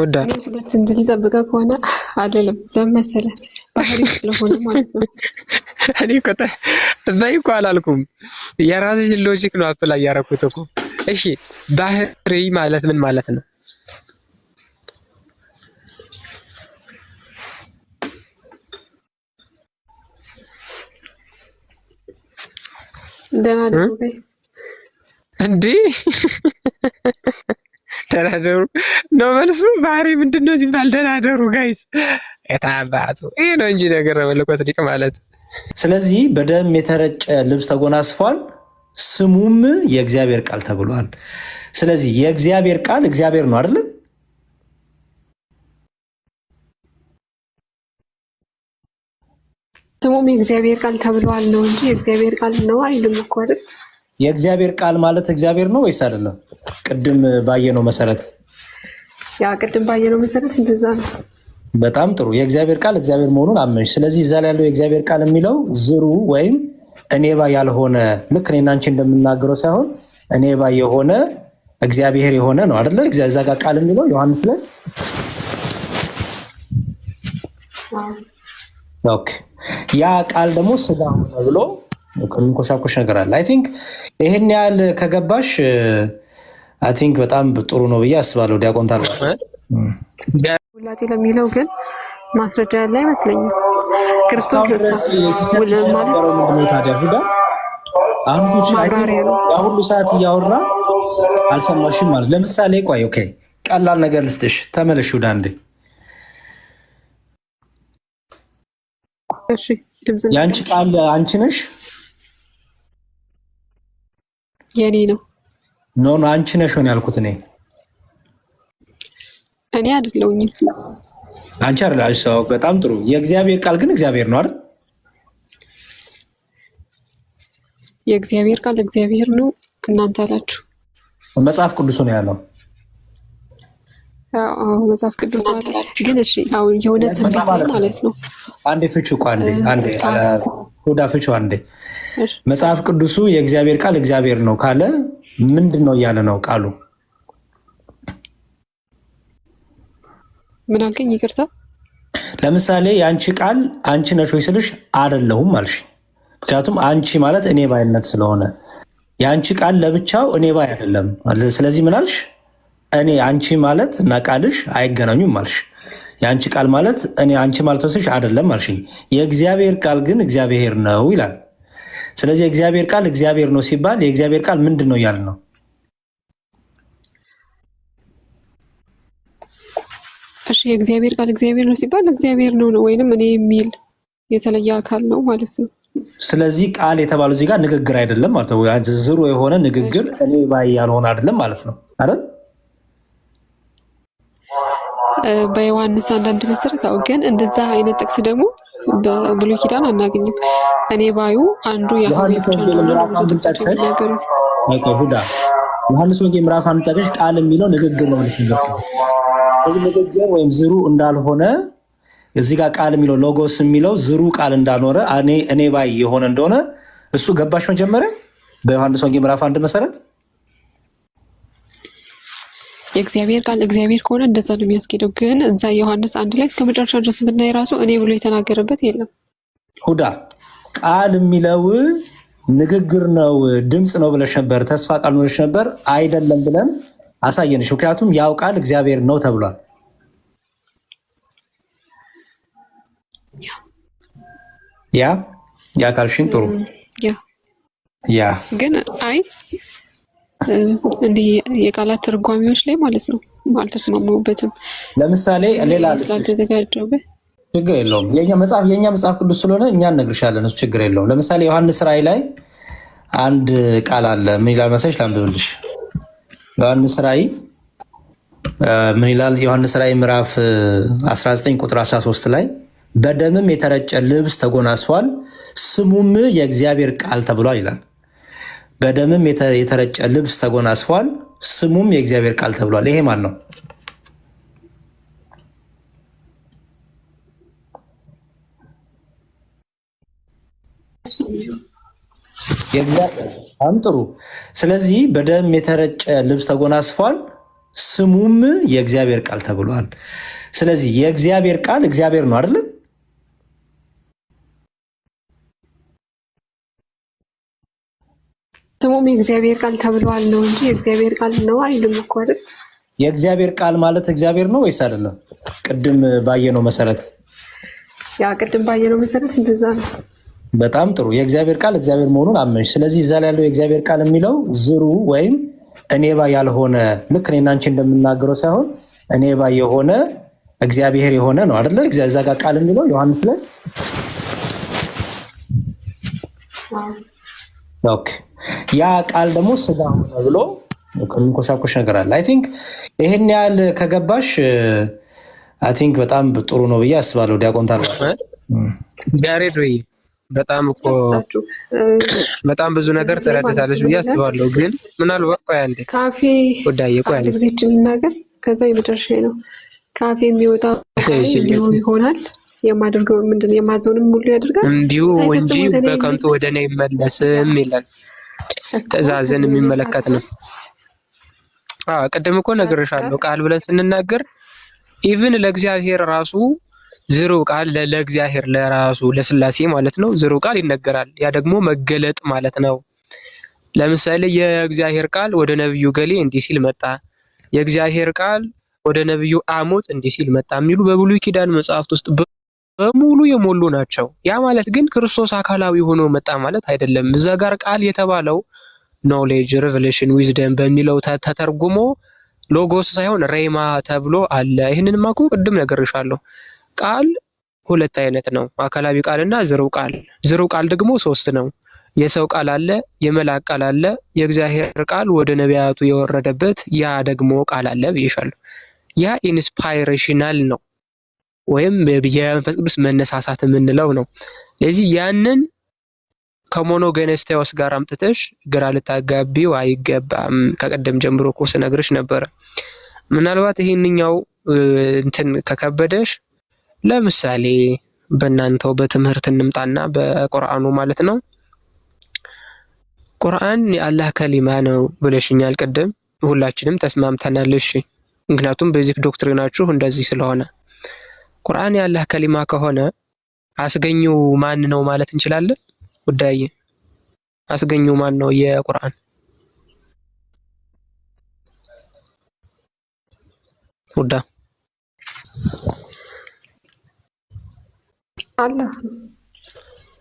ወዳ ሁለት እንትን ሊጠብቀ ከሆነ አይደለም ለመሰለ ባህሪ ስለሆነ ማለት ነው። እኔ በይ እኮ አላልኩም። የራስሽን ሎጂክ ነው አፕላይ ያደረኩት እኮ። እሺ ባህሪ ማለት ምን ማለት ነው? ደህና ደሩ ጋይስ እንዴ ደህና ደሩ ነው መልሱ። ባህሪ ምንድነው ሲባል ደህና ደሩ ጋይስ የታባቱ ይሄ ነው እንጂ ነገር መለኮት ሊቅ ማለት። ስለዚህ በደም የተረጨ ልብስ ተጎናጽፏል፣ ስሙም የእግዚአብሔር ቃል ተብሏል። ስለዚህ የእግዚአብሔር ቃል እግዚአብሔር ነው አይደል? ስሙም የእግዚአብሔር ቃል ተብሏል ነው እንጂ የእግዚአብሔር ቃል ነው አይልም እኮ አይደል? የእግዚአብሔር ቃል ማለት እግዚአብሔር ነው ወይስ አይደለም? ቅድም ባየነው መሰረት ቅድም ባየነው መሰረት እንደዛ ነው። በጣም ጥሩ። የእግዚአብሔር ቃል እግዚአብሔር መሆኑን አመንሽ። ስለዚህ እዛ ላይ ያለው የእግዚአብሔር ቃል የሚለው ዝሩ ወይም እኔባ ያልሆነ ልክ እኔና አንቺ እንደምናገረው ሳይሆን እኔባ የሆነ እግዚአብሔር የሆነ ነው አይደለ? እዛ ጋር ቃል የሚለው ዮሐንስ ላይ ኦኬ። ያ ቃል ደግሞ ስጋ ሆነ ብሎ ኮሻኮሽ ነገር አለ። አይ ቲንክ ይሄን ያህል ከገባሽ አይ ቲንክ በጣም ጥሩ ነው ብዬ አስባለሁ። ዲያቆን ታዲያ ውላጤ ለሚለው ግን ማስረጃ ያለ አይመስለኝም። ክርስቶስ ሁሉ ሰዓት እያወራ አልሰማሽም ማለት ለምሳሌ ቆይ ኦኬ ቀላል ነገር ልስጥሽ። ተመለሽ ወደ አንዴ። እሺ ድምጽ ያንቺ ቃል አንቺ ነሽ? የኔ ነው። ኖ አንቺ ነሽ ሆነ ያልኩት እኔ አይደለሁኝም። አንቺ አይደለሽ። ሰው በጣም ጥሩ። የእግዚአብሔር ቃል ግን እግዚአብሔር ነው አይደል? የእግዚአብሔር ቃል እግዚአብሔር ነው እናንተ አላችሁ። መጽሐፍ ቅዱስ ነው ያለው። መጽሐፍ ቅዱስ ግን እሺ አሁን የእውነት ማለት ነው። አንዴ ፍቹ አንዴ ሁዳ ፍቹ አንዴ መጽሐፍ ቅዱሱ የእግዚአብሔር ቃል እግዚአብሔር ነው ካለ ምንድን ነው እያለ ነው ቃሉ? ምን አልከኝ? ይቅርታ። ለምሳሌ የአንቺ ቃል አንቺ ነሽ ወይ ስልሽ አይደለሁም አልሽ። ምክንያቱም አንቺ ማለት እኔ ባይነት ስለሆነ የአንቺ ቃል ለብቻው እኔ ባይ አይደለም። ስለዚህ ምን አልሽ? እኔ አንቺ ማለት እና ቃልሽ አይገናኙም አልሽ። የአንቺ ቃል ማለት እኔ አንቺ ማለት ወስሽ አይደለም አልሽኝ። የእግዚአብሔር ቃል ግን እግዚአብሔር ነው ይላል። ስለዚህ የእግዚአብሔር ቃል እግዚአብሔር ነው ሲባል የእግዚአብሔር ቃል ምንድን ነው እያልን ነው? እሺ የእግዚአብሔር ቃል እግዚአብሔር ነው ሲባል እግዚአብሔር ነው ወይንም እኔ የሚል የተለየ አካል ነው ማለት ነው። ስለዚህ ቃል የተባለው እዚህ ጋር ንግግር አይደለም ማለት ነው። ዝሩ የሆነ ንግግር እኔ ባይ ያልሆነ አይደለም ማለት ነው አይደል? በዮሐንስ አንዳንድ መሰረት ግን እንደዛ አይነት ጥቅስ ደግሞ በብሉይ ኪዳን አናገኝም። እኔ ባዩ አንዱ ዮሐንስ ወንጌል ምዕራፍ 1 ጠቅሰሽ ሁዳ ዮሐንስ ወንጌል ምዕራፍ 1 ጠቅሰሽ ቃል የሚለው ንግግር ነው ማለት ነው። እዚህ ንግግር ወይም ዝሩ እንዳልሆነ እዚህ ጋር ቃል የሚለው ሎጎስ የሚለው ዝሩ ቃል እንዳልሆነ እኔ ባይ የሆነ እንደሆነ እሱ ገባሽ መጀመሪያ በዮሐንስ ወንጌል ምዕራፍ 1 መሰረት የእግዚአብሔር ቃል እግዚአብሔር ከሆነ እንደዛ ነው የሚያስኬደው። ግን እዛ ዮሐንስ 1 ላይ እስከ መጨረሻ ድረስ ብናይ ራሱ እኔ ብሎ የተናገረበት የለም። ሁዳ ቃል የሚለው ንግግር ነው ድምጽ ነው ብለሽ ነበር፣ ተስፋ ቃል ነው ብለሽ ነበር። አይደለም ብለን አሳየንሽ። ምክንያቱም ያው ቃል እግዚአብሔር ነው ተብሏል። ያ ካልሽን ጥሩ ያ ግን እንዲህ የቃላት ትርጓሜዎች ላይ ማለት ነው አልተስማማሁበትም። ለምሳሌ ሌላ ስላልተዘጋጀሁበት ችግር የለውም። የኛ መጽሐፍ ቅዱስ ስለሆነ እኛ እነግርሻለን፣ እሱ ችግር የለውም። ለምሳሌ ዮሐንስ ራእይ ላይ አንድ ቃል አለ። ምን ይላል መሰለሽ? ላንብብልሽ። ዮሐንስ ራእይ ምን ይላል? ዮሐንስ ራእይ ምዕራፍ 19 ቁጥር 13 ላይ በደምም የተረጨ ልብስ ተጎናጽፏል፣ ስሙም የእግዚአብሔር ቃል ተብሏል ይላል። በደምም የተረጨ ልብስ ተጎናጽፏል፣ ስሙም የእግዚአብሔር ቃል ተብሏል። ይሄ ማን ነው? ጥሩ። ስለዚህ በደም የተረጨ ልብስ ተጎናጽፏል፣ ስሙም የእግዚአብሔር ቃል ተብሏል። ስለዚህ የእግዚአብሔር ቃል እግዚአብሔር ነው አይደል? ስሙም የእግዚአብሔር ቃል ተብሏል ነው እንጂ የእግዚአብሔር ቃል ነው አይልም እኮ አይደል? የእግዚአብሔር ቃል ማለት እግዚአብሔር ነው ወይስ አይደለም? ቅድም ባየነው መሰረት ቅድም ባየነው መሰረት እንደዛ ነው። በጣም ጥሩ። የእግዚአብሔር ቃል እግዚአብሔር መሆኑን አመንሽ። ስለዚህ እዛ ላይ ያለው የእግዚአብሔር ቃል የሚለው ዝሩ ወይም እኔባ ያልሆነ ልክ እኔና አንቺ እንደምናገረው ሳይሆን እኔባ የሆነ እግዚአብሔር የሆነ ነው አይደለ? እዛ ጋር ቃል የሚለው ዮሐንስ ላይ ኦኬ። ያ ቃል ደግሞ ስጋ ሆነ ብሎ ከሚንኮሻኮሽ ነገር አለ። አይ ቲንክ ይሄን ያህል ከገባሽ አይ ቲንክ በጣም ጥሩ ነው ብዬ አስባለሁ። ዲያቆን ታዲያስ ያሬድ ወይ በጣም እኮ በጣም ብዙ ነገር ተረድታለች ብዬ አስባለሁ። ግን ምናልባት ቆይ አንዴ ካፌ ወዳዬ ቆይ አንዴ ጊዜችን ልናገር፣ ከዛ የመጨረሻ ነው። ካፌ የሚወጣ እንዲሁ ይሆናል። የማደርገው ምንድን የማዘውንም ሁሉ ያደርጋል እንዲሁ እንጂ በከንቱ ወደ እኔ አይመለስም ይላል። ትእዛዝን የሚመለከት ነው። ቅድም እኮ ነግሬሻለሁ። ቃል ብለን ስንናገር ኢቭን ለእግዚአብሔር ራሱ ዝሩ ቃል ለእግዚአብሔር ለራሱ ለስላሴ ማለት ነው ዝሩ ቃል ይነገራል። ያ ደግሞ መገለጥ ማለት ነው። ለምሳሌ የእግዚአብሔር ቃል ወደ ነብዩ ገሌ እንዲህ ሲል መጣ፣ የእግዚአብሔር ቃል ወደ ነብዩ አሞጽ እንዲህ ሲል መጣ የሚሉ በብሉይ ኪዳን መጽሐፍት ውስጥ በሙሉ የሞሉ ናቸው። ያ ማለት ግን ክርስቶስ አካላዊ ሆኖ መጣ ማለት አይደለም። እዛ ጋር ቃል የተባለው ኖሌጅ፣ ሪቨሌሽን፣ ዊዝደም በሚለው ተተርጉሞ ሎጎስ ሳይሆን ሬማ ተብሎ አለ። ይህንንማ እኮ ቅድም ነግሬሻለሁ። ቃል ሁለት አይነት ነው፣ አካላዊ ቃልና ዝሩ ቃል። ዝሩ ቃል ደግሞ ሶስት ነው። የሰው ቃል አለ፣ የመላክ ቃል አለ፣ የእግዚአብሔር ቃል ወደ ነቢያቱ የወረደበት ያ ደግሞ ቃል አለ ብዬሻለሁ። ያ ኢንስፓይሬሽናል ነው ወይም የመንፈስ ቅዱስ መነሳሳት የምንለው ነው። ስለዚህ ያንን ከሞኖጌኔስቴዎስ ጋር አምጥተሽ ግራ ልታጋቢው አይገባም። ከቀደም ጀምሮ እኮ ስነግርሽ ነበረ። ምናልባት ይሄንኛው እንትን ከከበደሽ ለምሳሌ በእናንተው በትምህርት እንምጣና በቁርአኑ ማለት ነው። ቁርአን የአላህ ከሊማ ነው ብለሽኛል ቅድም፣ ሁላችንም ተስማምተናል። እሺ፣ ምክንያቱም ቤዚክ ዶክትሪናችሁ እንደዚህ ስለሆነ ቁርአን የአላህ ከሊማ ከሆነ አስገኘው ማን ነው ማለት እንችላለን? ጉዳይ አስገኘው ማን ነው? የቁርአን ወዳ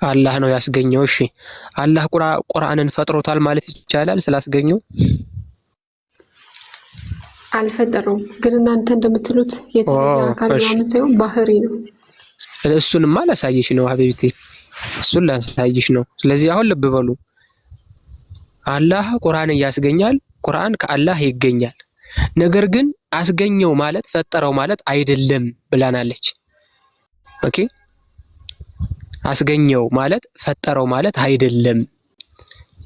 አላህ ነው ያስገኘው። እሺ አላህ ቁርአንን ፈጥሮታል ማለት ይቻላል? ስላስገኘው አልፈጠረውም። ግን እናንተ እንደምትሉት የተለየ አካል ምናምን ሳይሆን ባህሪ ነው። እሱንማ ላሳይሽ ነው ሀቢብቴ፣ እሱን ላሳይሽ ነው። ስለዚህ አሁን ልብ በሉ፣ አላህ ቁርአንን ያስገኛል፣ ቁርአን ከአላህ ይገኛል። ነገር ግን አስገኘው ማለት ፈጠረው ማለት አይደለም ብላናለች። ኦኬ፣ አስገኘው ማለት ፈጠረው ማለት አይደለም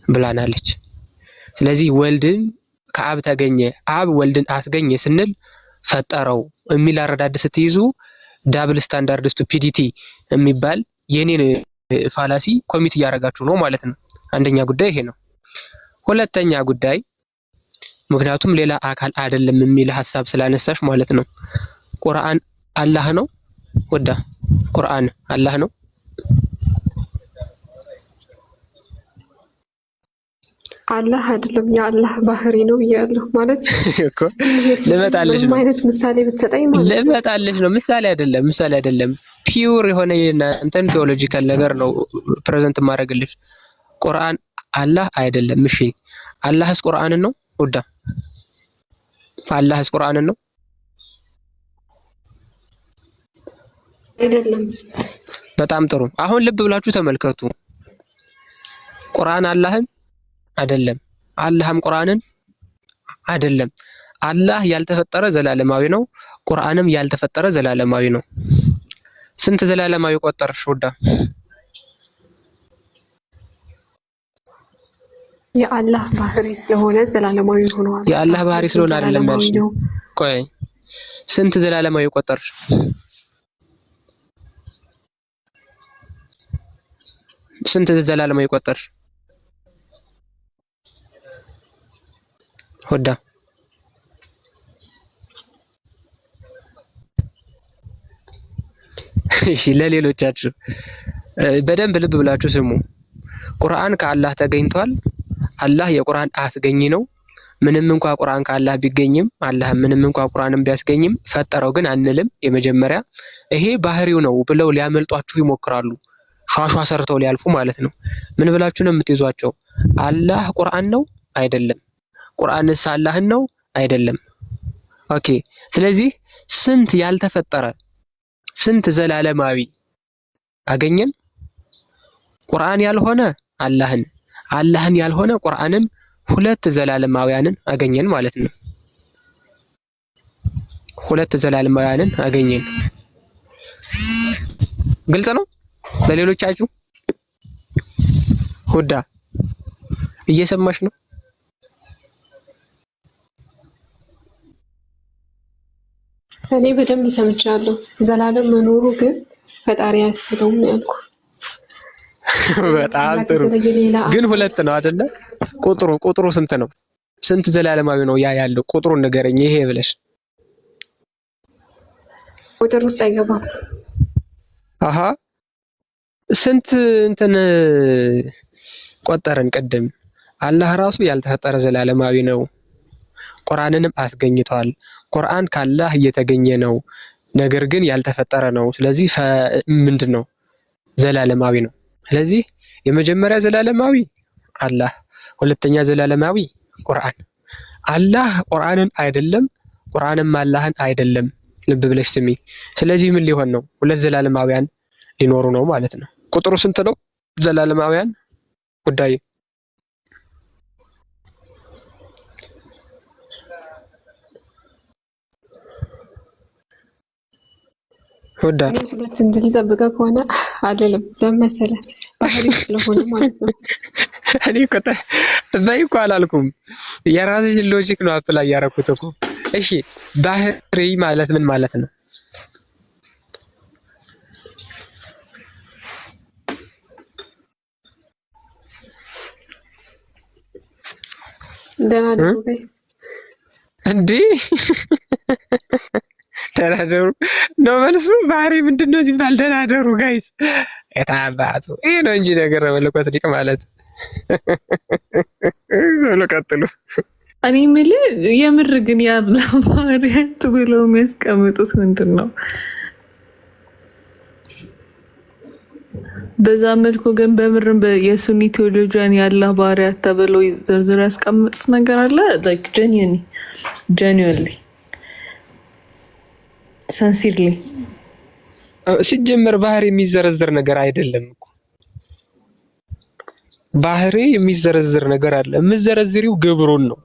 ብላናለች። ስለዚህ ወልድን ከአብ ተገኘ፣ አብ ወልድን አስገኘ ስንል ፈጠረው የሚል አረዳድ ስትይዙ ዳብል ስታንዳርድ ስቱፒዲቲ የሚባል የኔን ፋላሲ ኮሚት እያደረጋችሁ ነው ማለት ነው። አንደኛ ጉዳይ ይሄ ነው። ሁለተኛ ጉዳይ ምክንያቱም ሌላ አካል አይደለም የሚል ሐሳብ ስላነሳሽ ማለት ነው። ቁርአን አላህ ነው ወዳ ቁርአን አላህ ነው። አላህ አይደለም የአላህ ባህሪ ነው ብያለሁ። ማለት እኮ ልመጣልሽ ነው። አይነት ምሳሌ ብትሰጠኝ ማለት ልመጣልሽ ነው። ምሳሌ አይደለም። ፒውር የሆነ እንትን ቴዎሎጂካል ነገር ነው ፕሬዘንት ማድረግልሽ። ቁርአን አላህ አይደለም። እሺ አላህስ ቁርአንን ነው ወዳ አላህስ ቁርአንን ነው አይደለም? በጣም ጥሩ። አሁን ልብ ብላችሁ ተመልከቱ። ቁርአን አላህን አይደለም፣ አላህም ቁርአንን አይደለም። አላህ ያልተፈጠረ ዘላለማዊ ነው፣ ቁርአንም ያልተፈጠረ ዘላለማዊ ነው። ስንት ዘላለማዊ ቆጠርሽ ወዳ? የአላህ ባህሪ ስለሆነ ዘላለማዊ ሆኗል። የአላህ ባህሪ ስለሆነ አይደለም ያልሽ። ቆይ ስንት ዘላለማዊ ቆጠርሽ? ስንት ዘላለማዊ ቆጠርሽ ወዳ? እሺ ለሌሎቻችሁ በደንብ ልብ ብላችሁ ስሙ። ቁርአን ከአላህ ተገኝቷል። አላህ የቁርአን አስገኝ ነው። ምንም እንኳን ቁርአን ከአላህ ቢገኝም አላህ ምንም እንኳን ቁርአንን ቢያስገኝም ፈጠረው ግን አንልም። የመጀመሪያ ይሄ ባህሪው ነው ብለው ሊያመልጧችሁ ይሞክራሉ። ሿሿ ሰርተው ሊያልፉ ማለት ነው። ምን ብላችሁ ነው የምትይዟቸው? አላህ ቁርአን ነው አይደለም። ቁርአንስ አላህን ነው አይደለም። ኦኬ። ስለዚህ ስንት ያልተፈጠረ ስንት ዘላለማዊ አገኘን? ቁርአን ያልሆነ አላህን፣ አላህን ያልሆነ ቁርአንን፣ ሁለት ዘላለማውያንን አገኘን ማለት ነው። ሁለት ዘላለማውያንን አገኘን። ግልጽ ነው ለሌሎቻችሁ? ሁዳ እየሰማሽ ነው? እኔ በደንብ ሰምቻለሁ። ዘላለም መኖሩ ግን ፈጣሪ ያስብለውም ነው ያልኩ። በጣም ጥሩ። ግን ሁለት ነው አይደለ? ቁጥሩ ስንት ነው? ስንት ዘላለማዊ ነው ያ ያለው? ቁጥሩን ንገረኝ ይሄ ብለሽ። ቁጥር ውስጥ አይገባም። አሃ ስንት እንትን ቆጠረን ቅድም። አላህ ራሱ ያልተፈጠረ ዘላለማዊ ነው። ቁርአንንም አስገኝቷል። ቁርአን ካላህ እየተገኘ ነው፣ ነገር ግን ያልተፈጠረ ነው። ስለዚህ ምንድነው? ዘላለማዊ ነው። ስለዚህ የመጀመሪያ ዘላለማዊ አላህ፣ ሁለተኛ ዘላለማዊ ቁርአን። አላህ ቁርአንን አይደለም፣ ቁርአንም አላህን አይደለም። ልብ ብለሽ ስሚ። ስለዚህ ምን ሊሆን ነው? ሁለት ዘላለማውያን ሊኖሩ ነው ማለት ነው። ቁጥሩ ስንት ነው? ዘላለማውያን ጉዳይ ሁዳ ሁለት እንድል ጠብቀህ ከሆነ አይደለም ለመሰለ ባህሪ ስለሆነ ማለት ነው። እኔ እኮ አላልኩም። የራስሽን ሎጂክ ነው አፕላይ ያደረኩት እኮ። እሺ ባህሪ ማለት ምን ማለት ነው? ደህና ደሩ ጋይስ። እንዴ ደህና ደሩ ነው መልሱ። ባህሪ ምንድነው ሲባል ደህና ደሩ ጋይስ። የታባቱ ይሄ ነው እንጂ ነገር መለኮት ሊቅ ማለት ነው። ቀጥሉ። እኔ የምልህ የምር ግን የአላህ ባህሪያት ብለው የሚያስቀምጡት ምንድን ነው? በዛ መልኩ ግን በምርም የሱኒ ቴዎሎጂያን የአላህ ባህሪያት ተብለው ዝርዝር ያስቀምጡት ነገር አለ? ላይክ ጀኒዩንሊ ሰንሲርሊ ሲጀመር ባህሪ የሚዘረዝር ነገር አይደለም እኮ። ባህሪ የሚዘረዝር ነገር አለ። የምዘረዝሪው ግብሩን ነው።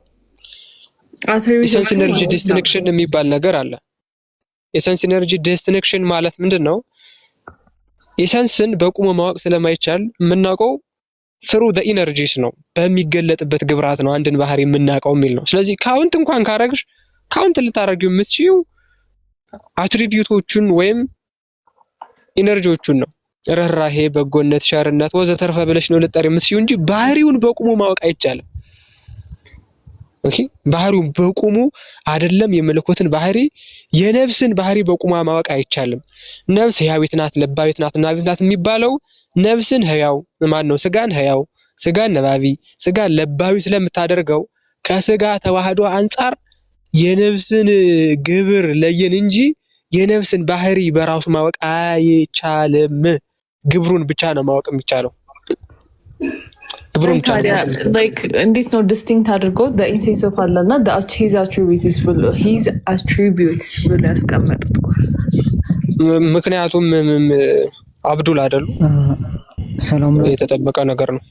የሰንስ ኢነርጂ ዲስቲንክሽን የሚባል ነገር አለ። የሰንስ ኢነርጂ ዲስቲንክሽን ማለት ምንድን ነው? የሰንስን በቁሙ ማወቅ ስለማይቻል የምናውቀው ፍሩ ዘ ኢነርጂስ ነው፣ በሚገለጥበት ግብራት ነው አንድን ባህሪ የምናውቀው የሚል ነው። ስለዚህ ካውንት እንኳን ካረግሽ ካውንት ልታረጊው የምትችይው አትሪቢዩቶቹን ወይም ኢነርጂዎቹን ነው። ርህራሄ፣ በጎነት፣ ቸርነት ወዘተርፈ ብለሽ ነው ልጠሪ የምትችይው እንጂ ባህሪውን በቁሙ ማወቅ አይቻልም። ኦኬ፣ ባህሪውን በቁሙ አይደለም የመለኮትን ባህሪ የነፍስን ባህሪ በቁሟ ማወቅ አይቻልም። ነፍስ ህያዊት ናት፣ ለባዊት ናት፣ ነባቢት ናት የሚባለው ነፍስን ህያው ማን ነው? ስጋን ህያው፣ ስጋን ነባቢ፣ ስጋን ለባዊ ስለምታደርገው ከስጋ ተዋህዶ አንጻር የነፍስን ግብር ለየን እንጂ የነፍስን ባህሪ በራሱ ማወቅ አይቻልም። ግብሩን ብቻ ነው ማወቅ የሚቻለው። ታዲያ እንዴት ነው ዲስቲንክት አድርገው ኢንሴንስ ኦፍ አላህ እና ሂዝ አትሪቢዩትስ ብሎ ያስቀመጡት? ምክንያቱም አብዱል አይደሉ? የተጠበቀ ነገር ነው።